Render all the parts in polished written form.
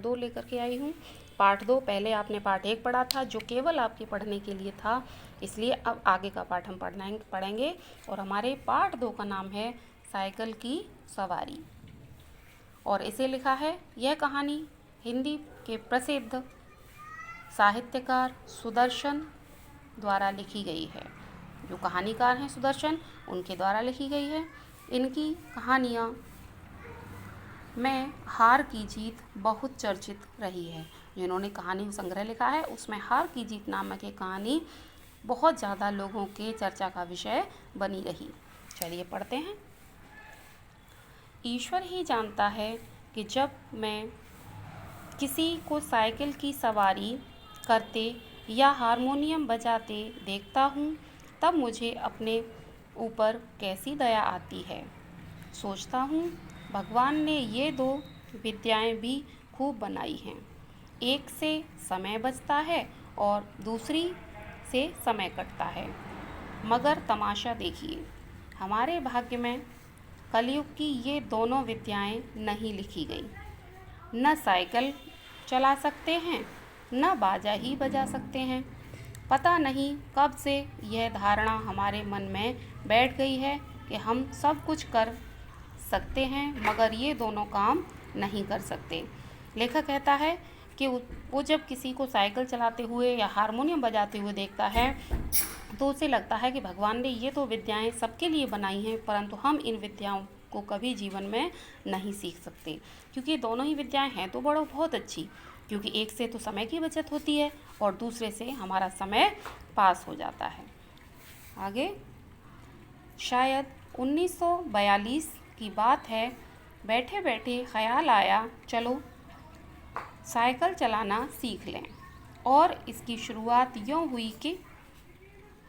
2 लेकर के आई हूँ। पाठ 2 पहले आपने पाठ 1 पढ़ा था जो केवल आपके पढ़ने के लिए था, इसलिए अब आगे का पाठ हम पढ़ेंगे और हमारे पाठ 2 का नाम है साइकिल की सवारी। और इसे लिखा है, यह कहानी हिंदी के प्रसिद्ध साहित्यकार सुदर्शन द्वारा लिखी गई है। जो कहानीकार हैं सुदर्शन, उनके द्वारा लिखी गई है। इनकी कहानियाँ में हार की जीत बहुत चर्चित रही है। जिन्होंने कहानी संग्रह लिखा है उसमें हार की जीत नामक एक कहानी बहुत ज़्यादा लोगों के चर्चा का विषय बनी रही। चलिए पढ़ते हैं। ईश्वर ही जानता है कि जब मैं किसी को साइकिल की सवारी करते या हारमोनियम बजाते देखता हूँ तब मुझे अपने ऊपर कैसी दया आती है। सोचता हूँ भगवान ने ये 2 विद्याएं भी खूब बनाई हैं। एक से समय बचता है और दूसरी से समय कटता है। मगर तमाशा देखिए, हमारे भाग्य में कलयुग की ये दोनों विद्याएं नहीं लिखी गई। न साइकिल चला सकते हैं न बाजा ही बजा सकते हैं। पता नहीं कब से यह धारणा हमारे मन में बैठ गई है कि हम सब कुछ कर सकते हैं मगर ये दोनों काम नहीं कर सकते। लेखक कहता है कि वो जब किसी को साइकिल चलाते हुए या हारमोनियम बजाते हुए देखता है तो उसे लगता है कि भगवान ने ये 2 विद्याएं सबके लिए बनाई हैं, परंतु हम इन विद्याओं को कभी जीवन में नहीं सीख सकते, क्योंकि दोनों ही विद्याएं हैं तो बहुत अच्छी, क्योंकि एक से तो समय की बचत होती है और दूसरे से हमारा समय पास हो जाता है। आगे, शायद 1942 की बात है। बैठे बैठे ख्याल आया चलो साइकिल चलाना सीख लें। और इसकी शुरुआत यूँ हुई कि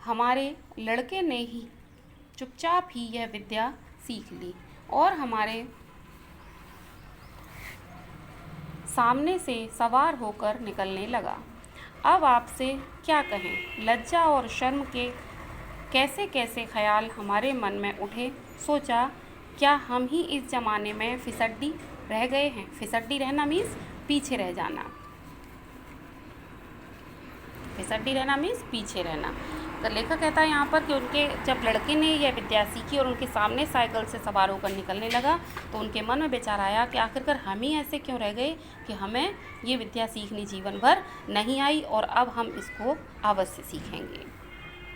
हमारे लड़के ने ही चुपचाप ही यह विद्या सीख ली और हमारे सामने से सवार होकर निकलने लगा। अब आपसे क्या कहें, लज्जा और शर्म के कैसे कैसे ख्याल हमारे मन में उठे। सोचा क्या हम ही इस ज़माने में फिसड्डी रह गए हैं। फिसड्डी रहना मीन्स पीछे रह जाना। फिसड्डी रहना मीन्स पीछे रहना। तो लेखक कहता है यहाँ पर कि उनके जब लड़के ने यह विद्या सीखी और उनके सामने साइकिल से सवार होकर निकलने लगा तो उनके मन में विचार आया कि आखिरकार हम ही ऐसे क्यों रह गए कि हमें ये विद्या सीखनी जीवन भर नहीं आई और अब हम इसको अवश्य सीखेंगे।